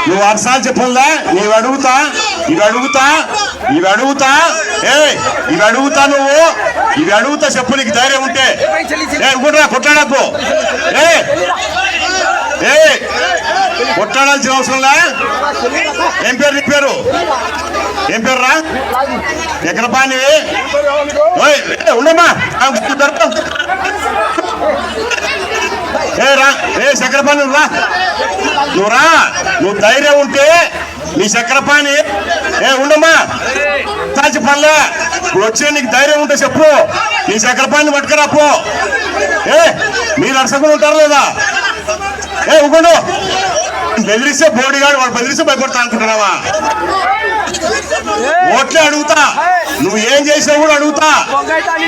నువ్వు అరసాలు చెప్పందా ఇవి అడుగుతా నువ్వు ఇవి అడుగుతా చెప్పు నీకు ధైర్యం ఉంటే ఇంకోట్రా కొట్లాడకు కొట్లాడాల్సిన అవసరంలా ఏం పేరు రా ఎక్కడ పాని ఉండమ్మా చక్రపాణి నువ్వు ధైర్యం ఉంటే నీ చక్రపాణి ఉండమ్మా తాచి పనులే వచ్చే నీకు ధైర్యం ఉంటే చెప్పు నీ చక్రపాణిని పట్టుకురా పో మీరు అరసకుని ఉంటారు లేదా ఊకుండు బెదిరిస్తే బోడిగాడు వాడు బెదిరిస్తే భయపడతా అనుకుంటున్నావా ఓట్లే అడుగుతా నువ్వు ఏం చేసినా కూడా అడుగుతా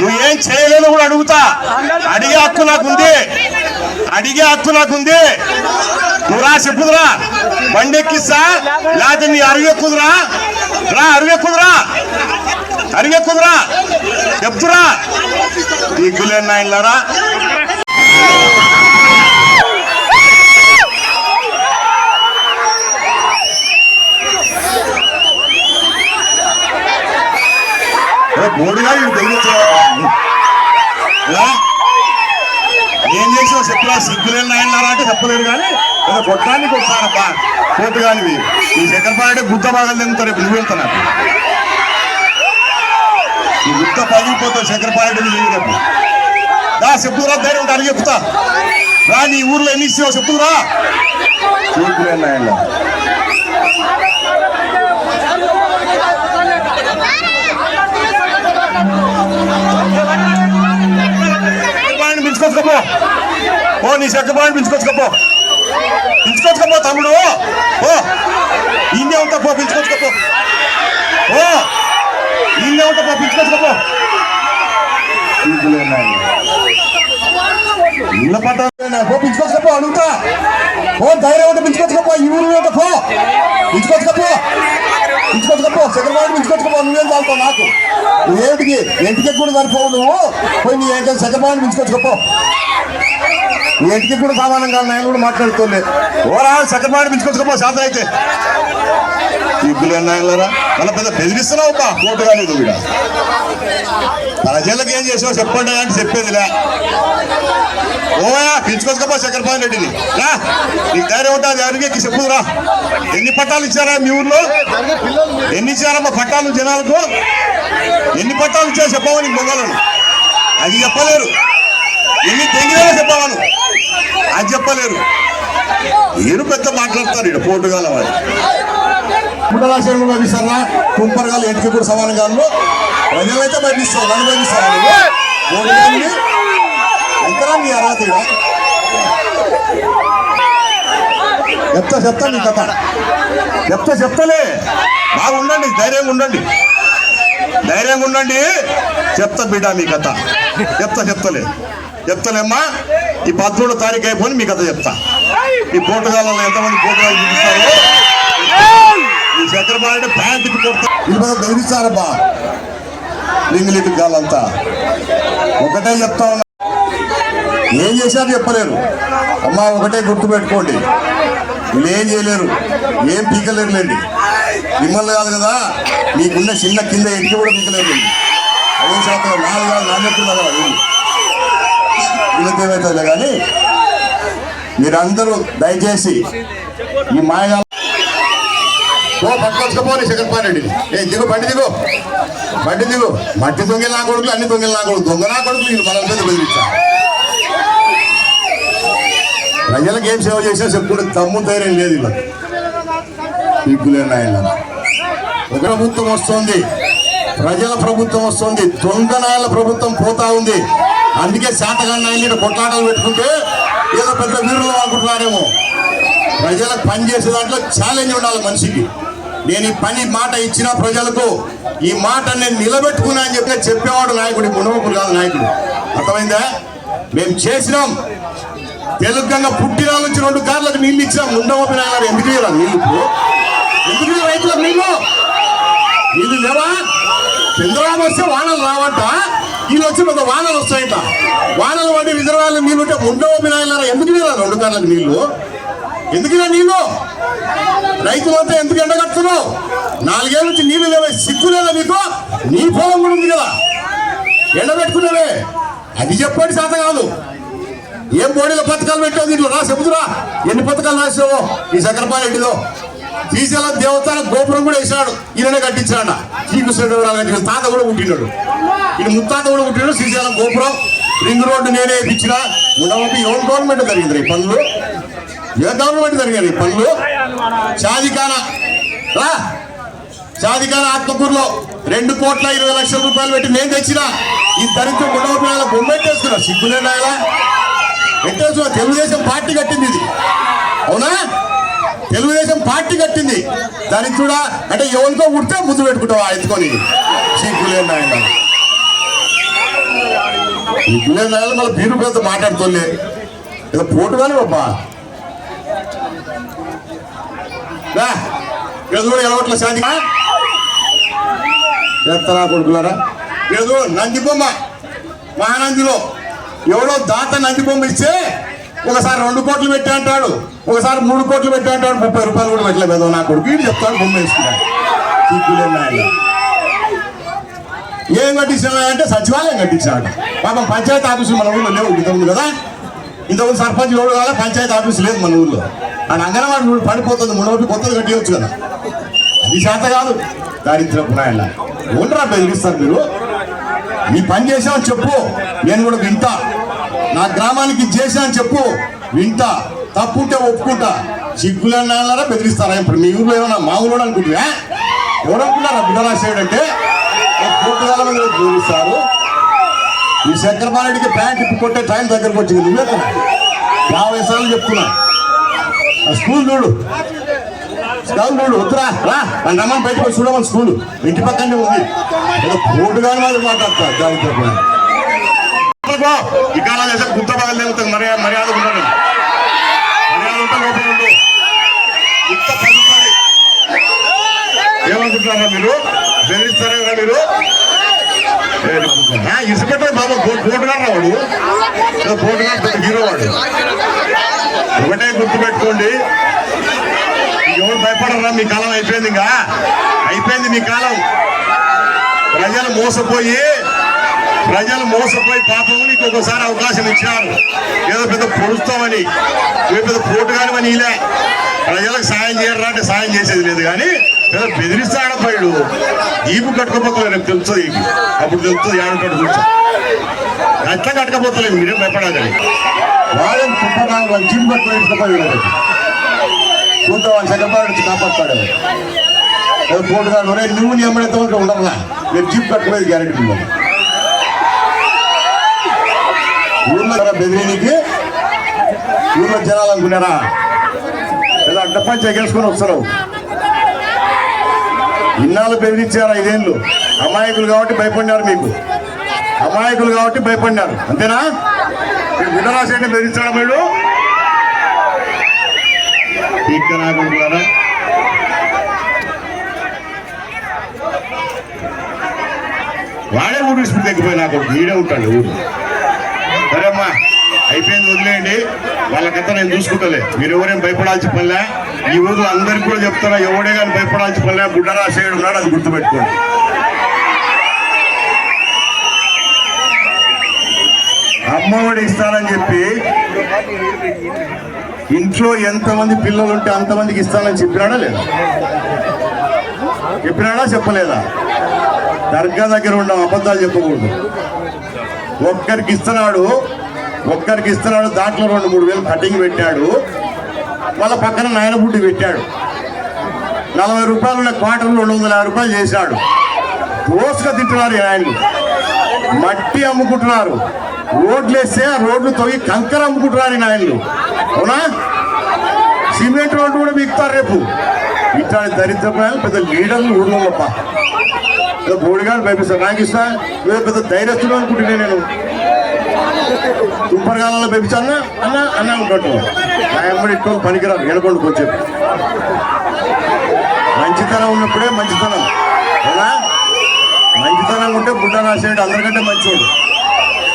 నువ్వు ఏం చేయలేను కూడా అడుగుతా అడిగే హక్కు నాకుంది నువ్వు రా చెప్పుదురా బండి ఎక్కిస్తా లేకపోతే నీ అరుగెక్కుదురా చెప్తురా దిగ్గులేని నాయనలారా బోడిగా ఏం చేసావు చెప్పురా సిగ్గులేని నాయనలారా అంటే చెప్పలేరు కానీ కొట్టడానికి వస్తానబ్బా కోర్టు కానివి ఈ చక్రపాణి గుద్ద బాగా తింటారు రేపు నువ్వు వెళ్తా నాకు ఈ గుద్ద పగిలిపోతావు చక్రపాణి రేపు చెప్పురా ధైర్యం ఉంటే అడిగి చెప్తా రా నీ ఊర్లో ఎన్ని ఇస్తావు చెప్పురా సిగ్గులేని నాయనలా పిలుచుకోవచ్చుకోపో నీ చక్రపాణి పిలుచుకోవచ్చుకోపో తమ్ముడు ఈయనే ఉంటా పిలుచుకోవచ్చుకోపో పిలుచుకోవచ్చుకోపో ఇళ్ళ పట్ట పిలుచుకోవచ్చుకోపో అడుగుతా ధైర్యం ఉంటే పిలుచుకోవచ్చుకోపో ఈ ఊరు ఉంటే పిలుచుకోవచ్చుకోపో చక్రపాణి పిలుచుకోవచ్చుకోపో నువ్వేం తాగుతావు నాకు నువ్వేంటికి ఎంటికి కూడా సరిపోవు నువ్వు పోయి నీ ఏంటో చక్రపాణి పిలుచుకోవచ్చుకోపో నీ ఇంటికి కూడా సమానం కాదు నేను కూడా మాట్లాడుకోలే చక్రపాణి పిలుచుకోవచ్చుకోపో శాతం అయితే సిగ్గులేని నాయనలారా మళ్ళీ పెద్ద బెదిరిస్తున్నావు కోర్టు కాలేదు ఇక్కడ ప్రజలకు ఏం చేసావు చెప్పండి అంటే చెప్పేదిలే పిలుచుకోవచ్చుకోపో చక్రపాణి రెడ్డిని నీకు ధైర్యం ఉంటుంది ఎవరికి చెప్పుదురా ఎన్ని పట్టాలు ఇచ్చారా మీ ఊర్లో ఎన్ని ఇచ్చారమ్మా పట్టాలు జనాలకు ఎన్ని పట్టాలు ఇచ్చారో చెప్పావా నీకు మొగలను అది చెప్పలేరు ఎన్ని తెంగినా చెప్పావను అది చెప్పలేరు మీరు పెద్ద మాట్లాడతారు ఇక్కడ పోటుగాల వారు పుట్టరాశంలో విసరణ కుంపరగాలు ఎంటికి కూడా సమానం కాదు ప్రజలైతే బయటిస్తావు నన్ను బయటిస్తావు ఎంతరా నీ అర్హత చెప్తా నీ కథ చెప్తలే బాగా ఉండండి ధైర్యంగా ఉండండి చెప్తా బిడ్డ మీ కథ చెప్తలేమ్మా ఈ 13వ తారీఖు అయిపోయి మీ కథ చెప్తా ఈ పోటుగాలలో ఎంతమంది పోటుగాలు చూపిస్తారు ఈ చక్రపాణి ప్యాంటుకి కొడతా బెదిరిస్తారబ్బా లింగులిటి గాలంతా ఒకటే చెప్తా ఉన్నా ఏం చేశారు చెప్పలేరు అమ్మా ఒకటే గుర్తు పెట్టుకోండి వీళ్ళు ఏం చేయలేరు ఏం పీకలేరులేండి మిమ్మల్ని కాదు కదా మీకున్న చిన్న కింద ఎక్కి కూడా పీకలేరులేండి అదే శాతం నాన్నెప్పుడు కదా వీళ్ళకేమవుతుందిలే కానీ మీరందరూ దయచేసి ఈ మాయగా పట్టుకొచ్చుకోపోని చక్రపాణి రెడ్డిని బండి దిగు మట్టి దొంగలు నా కొడుకులు అన్ని దొంగలు నా కొడుకు దొంగ నా కొడుకులు వీళ్ళు మన మీద బెదిరించారు ప్రజలకు ఏం సేవ చేసినా చెప్పుకుంటే తమ్ము ధైర్యం లేదు ఇలా పీకులేని ఆయన ప్రభుత్వం వస్తుంది ప్రజల ప్రభుత్వం వస్తుంది దొంగనాయల ప్రభుత్వం పోతా ఉంది అందుకే శాతగాన్ని ఆయన కొట్లాటలు పెట్టుకుంటే ఏదో పెద్ద వీరులు అనుకుంటున్నారేమో ప్రజలకు పని చేసే దాంట్లో ఛాలెంజ్ ఉండాలి మనిషికి నేను ఈ పని మాట ఇచ్చిన ప్రజలకు ఈ మాట నేను నిలబెట్టుకున్నా అని చెప్పేవాడు నాయకుడు మునవకుడు కాదు నాయకుడు అర్థమైందా మేము చేసినాం తెలుగంగా పుట్టిన నుంచి 2 కార్లకు నీళ్ళు ఇచ్చినాం ఉండవోపిన ఎందుకు నీళ్ళు ఎందుకు రైతులకు నీళ్ళు లేవా చంద్రబాబు వస్తే వానలు రావంట వీళ్ళు వచ్చి పెద్ద వానలు వస్తాయంట వానలు పడి రిజర్వాయర్లు నీళ్ళు ఉంటే ఉండవోపిన ఎందుకు 2 కార్లకు నీళ్ళు ఎందుకురా నీళ్ళు? రైతులంతా ఎందుకు ఎండగడుతున్నావు? 4 ఏళ్ళ నుంచి నీళ్ళు లేవే, సిగ్గు లేదా నీకు? నీ పొలం కూడా ఉంది కదా, ఎండబెట్టుకున్నావే. అది చెప్పండి శాతం కాదు. ఏం బోడీల పథకాలు పెట్టావు దీంట్లో? రా చెబుతురా, ఎన్ని పథకాలు రాసావో ఈ చక్రపారెడ్డిలో. శ్రీశైల దేవతాల గోపురం కూడా వేసినాడు, ఈయననే కట్టించాడ. శ్రీకృష్ణదేవరాయలు కట్టించిన తాత కూడా పుట్టినాడు, ఈయన ముత్తాత కూడా పుట్టినాడు. శ్రీశైలం గోపురం, రింగ్ రోడ్డు నేనే వేయించిన. ఉండవకి ఏ గవర్నమెంట్ జరిగింది ఈ పనులు? ఏ గవర్నమెంట్ జరిగారు ఈ పనులు? షాదిఖానా రా, షాదిఖానా ఆత్మకూరులో 2,20,00,000 రూపాయలు పెట్టి నేను తెచ్చిన. ఈ దరిద్ర గుండవ పిల్లల బొమ్మెట్టేస్తున్నా, సిగ్గులేనాయలా పెట్టేస్తున్నా. తెలుగుదేశం పార్టీ కట్టింది ఇది, అవునా? తెలుగుదేశం పార్టీ కట్టింది. దరిద్రుడా అంటే ఎవరికో ఉడితే ముద్దు పెట్టుకుంటావా ఎత్తుకొని? సిగ్గులేనాయలా, సిగ్గులేనాయలా. మళ్ళీ బీరు పేరుతో మాట్లాడుతోలే ఏదో పోటుగానే బాబా. ఎదురు ఎలవట్ల శాంతి ఎత్తరా కొడుకులారా. ఏదో నందిబొమ్మ మహానందిలో ఎవడో దాత నందిబొమ్మ ఇస్తే ఒకసారి 2 కోట్లు పెట్టి అంటాడు, ఒకసారి 3 కోట్లు పెట్టి అంటాడు. 30 రూపాయలు కూడా పెట్టలేదు నా కొడుకు. వీడు చెప్తాడు బొమ్మ వేసుకున్నాడు. సిగ్గులేనాయలా. ఏం కట్టించినా అంటే సచివాలయం కట్టించాడు. పాపం పంచాయతీ ఆఫీసులు మన ఊళ్ళో లేవు. ఇంతకుముందు కదా, ఇంతకుముందు సర్పంచ్ ఎవడు కాదా, పంచాయతీ ఆఫీసు లేదు మన ఊళ్ళో. అండ్ అంగన్వాడీ పడిపోతుంది, మునోటి కొత్తది కట్టివచ్చు కదా. అది శాత కాదు. దారిద్రపు నాయన ఉండరా బెదిరిస్తారు మీరు. నీ పని చేశామని చెప్పు, నేను కూడా వింటా. నా గ్రామానికి ఇది చేశాను చెప్పు, వింటా. తప్పుంటే ఒప్పుకుంటా. సిగ్గులేని నాయనరా బెదిరిస్తారా? ఇప్పుడు మీ ఊళ్ళో ఏమన్నా మా ఊళ్ళో అనుకుంటున్నా? ఎవరనుకున్నారా బిడ్డరాశేయుడు అంటే? కోట్ల మంది బెదిరిస్తారు. ఈ చక్రపారెడ్డికి ప్యాంట్ ఇప్పి కొట్టే టైం దగ్గరకు వచ్చింది. నువ్వే కదా 50 సార్లు చెప్తున్నా. స్కూల్ చూడు, స్కూల్ చూడు. వద్దురా రా, నన్ను రమ్మని బయటకు వచ్చి చూడమని. స్కూల్ ఇంటి పక్కనే ఉంది. ఏదో కోటుగాని మాది మాట్లాడతా. దానితో ఈ కాలం చేసే గుత్త బాగా లేవుతుంది. మర్యాద ఉండదు, మర్యాద ఉంటే లోపల ఉండు. గుత్త పదుతాయి. ఏమనుకుంటున్నారా మీరు? బెదిరిస్తారా కదా మీరు? ఇసుపెట్టే బాబా పోటుగా వాడు, పోటుగా హీరో వాడు. ఒకటే గుర్తు పెట్టుకోండి, ఎవరు భయపడరా? మీ కాలం అయిపోయింది, ఇంకా అయిపోయింది మీ కాలం. ప్రజలు మోసపోయి పాపం నీకు ఒకసారి అవకాశం ఇచ్చారు. ఏదో పెద్ద పొడుస్తామని, పెద్ద పోటుగాని ఇలా ప్రజలకు సాయం చేయరా అంటే సాయం చేసేది లేదు. కానీ ఏదో బెదిరిస్తాడు పైడు. ఈపు కట్టుకోపోతలే, రేపు తెలుస్తుంది. అప్పుడు తెలుస్తుంది ఏమంటాడు చూస్తా. అట్లా కట్టకపోతలేదు, మీరేం భయపడాలి. వాళ్ళని పుట్టడానికి జీపు కట్టుకోపోయాడు చూద్దాం. వాళ్ళు చక్కపాడు వచ్చి కాపాడుతాడు. ఏదో పోటుగాడు నువ్వు నీ అమ్మడితో ఉండరా, మీరు జీపు కట్టుకోలేదు గ్యారెంటీ మిమ్మల్ని. ఊళ్ళో బెదిరీనికి ఊళ్ళో జనాలు అనుకున్నారా? ఏదో అడ్డపంచి ఎగేసుకొని వస్తారు. ఇన్నాళ్ళు బెదిరించారు 5 ఏళ్ళు. అమాయకులు కాబట్టి భయపడినారు. మీకు అమాయకులు కాబట్టి భయపడినారు, అంతేనా? బిడ్డరాశేని బెదిరించాడు వీళ్ళు. ఇక్కడ వాడే ఊరు విసిపి తగ్గిపోయి నాకు వీడే ఉంటాడు ఊరు. సరే అమ్మా, అయిపోయింది, వదిలేయండి. వాళ్ళకంతా నేను చూసుకుంటలే. మీరు ఎవరేం భయపడాల్సి పనిలే. ఈ ఊళ్ళో అందరికి కూడా చెప్తారా, ఎవడే కానీ భయపడాల్సి పనిలే. బిడ్డరాశేయుడు ఉన్నాడు, అది గుర్తుపెట్టుకోండి. అమ్మఒడి ఇస్తానని చెప్పి ఇంట్లో ఎంతమంది పిల్లలు ఉంటే అంతమందికి ఇస్తానని చెప్పినాడా లేదా? చెప్పినాడా చెప్పలేదా? దర్గా దగ్గర ఉండడం, అబద్ధాలు చెప్పకూడదు. ఒక్కరికి ఇస్తున్నాడు, దాంట్లో 2-3 వేలు కటింగ్ పెట్టాడు. మళ్ళీ పక్కన నాయన బుడ్డి పెట్టాడు. 40 రూపాయలు ఉన్న క్వార్టర్లు 250 రూపాయలు చేశాడు. దోసుగా తింటున్నారు ఆయనలు. మట్టి అమ్ముకుంటున్నారు. రోడ్లు వేస్తే ఆ రోడ్లు తొగి కంకర అమ్ముకుంటున్నారు నాయనలు, అవునా? సిమెంట్ రోడ్డు కూడా బిగుతారు రేపు. ఇట్లాంటి దరిద్రపాయలు పెద్ద లీడర్లు ఊళ్ళో గొప్ప. బోడిగాడు భయపిస్తాడు. నాకు ఇస్తా పెద్ద ధైర్యస్తుడు అనుకుంటున్నా నేను. తుంపరగాలలో భయపించాను అన్న అనుకుంటాను. నా ఎమ్మడి ఇట్టుకొని పనికిరాదు. ఎనకొండు కొంచెం మంచితనం ఉన్నప్పుడే మంచితనం, అవునా? మంచితనం ఉంటే బుడ్డ రాసేడు అందరికంటే మంచివాడు.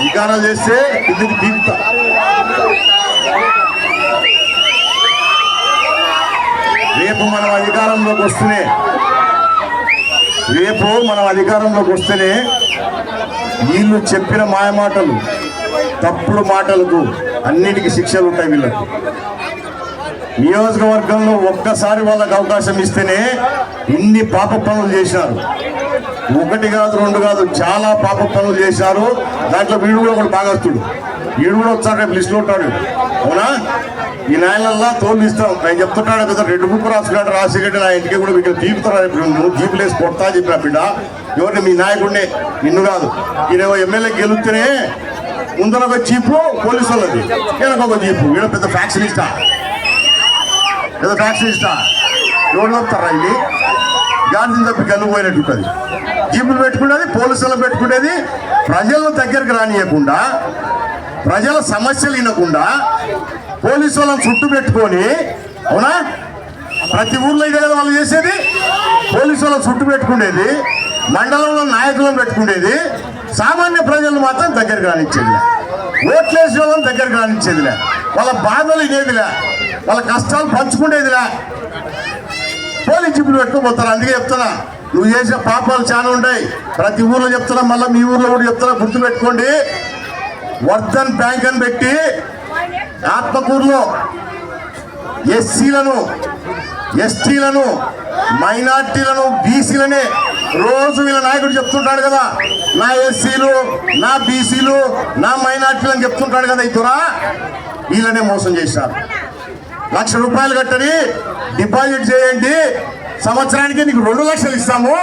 వికారాలు చేస్తే ఇద్దరికి బీగుతా. రేపు మనం అధికారంలోకి వస్తేనే వీళ్ళు చెప్పిన మాయమాటలు తప్పుడు మాటలకు అన్నిటికీ శిక్షలు ఉంటాయి. వీళ్ళకు నియోజకవర్గంలో ఒక్కసారి వాళ్ళకి అవకాశం ఇస్తేనే ఇన్ని పాప పనులు చేశారు. ఒకటి కాదు, రెండు కాదు, చాలా పాప పనులు చేశారు. దాంట్లో వీడు కూడా ఒకటి భాగస్తుడు. వీడు కూడా వచ్చాడు, రేపు లిస్టులో ఉంటాడు. అవునా? ఈ నాయనల్లా తోలు ఇస్తాం. ఆయన చెప్తుంటాడు కదా, రెడ్ బుక్ రాసుకున్నాడు రాజశేఖర్, నా ఇంటికి కూడా మీకు తీపుతారా, నువ్వు జీపులు వేసి కొడతా చెప్పిన బిడ్డ. ఎవరిని? మీ నాయకుడిని, నిన్ను కాదు. ఈయన ఎమ్మెల్యే గెలిస్తేనే ముందర ఒక జీపు పోలీసు వాళ్ళది, ఈయనకు ఒక జీపు. ఈయన పెద్ద ఫ్యాక్షనిస్టా, ఎవరు చెప్తారా? ఇది గాంధీ తప్పి గెలిపోయినట్టుంటుంది. జీపులు పెట్టుకునేది, పోలీసులు పెట్టుకునేది, ప్రజలను దగ్గరికి రానియకుండా, ప్రజల సమస్యలు వినకుండా, పోలీసు వాళ్ళని చుట్టూ పెట్టుకొని, అవునా? ప్రతి ఊర్లో ఇదే కదా వాళ్ళు చేసేది. పోలీసు వాళ్ళని చుట్టూ పెట్టుకునేది, మండలంలో నాయకులను పెట్టుకునేది, సామాన్య ప్రజలను మాత్రం దగ్గరికి రానిచ్చేదిలే, ఓట్లేసే వాళ్ళని దగ్గరికి రానిచ్చేదిలే, వాళ్ళ బాధలు ఇదేదిలే, వాళ్ళ కష్టాలు పంచుకునేదిలే. పోలీస్ జీపులు పెట్టుకోపోతారు. అందుకే చెప్తున్నా, నువ్వు చేసే పాపాలు చాలా ఉంటాయి. ప్రతి ఊర్లో చెప్తున్నా, మళ్ళీ మీ ఊర్లో కూడా చెప్తున్నా, గుర్తుపెట్టుకోండి. వర్ధన్ బ్యాంక్ అని పెట్టి ఆత్మకూరులో ఎస్సీలను, ఎస్టీలను, మైనార్టీలను, బీసీలనే రోజు వీళ్ళ నాయకుడు చెప్తుంటాడు కదా, నా ఎస్సీలు, నా బీసీలు, నా మైనార్టీలు అని చెప్తుంటాడు కదా. ఇద్దరా వీళ్ళనే మోసం చేశారు. ₹1,00,000 కట్టని డిపాజిట్ చేయండి, సంవత్సరానికి నీకు 2 లక్షలు ఇస్తాము,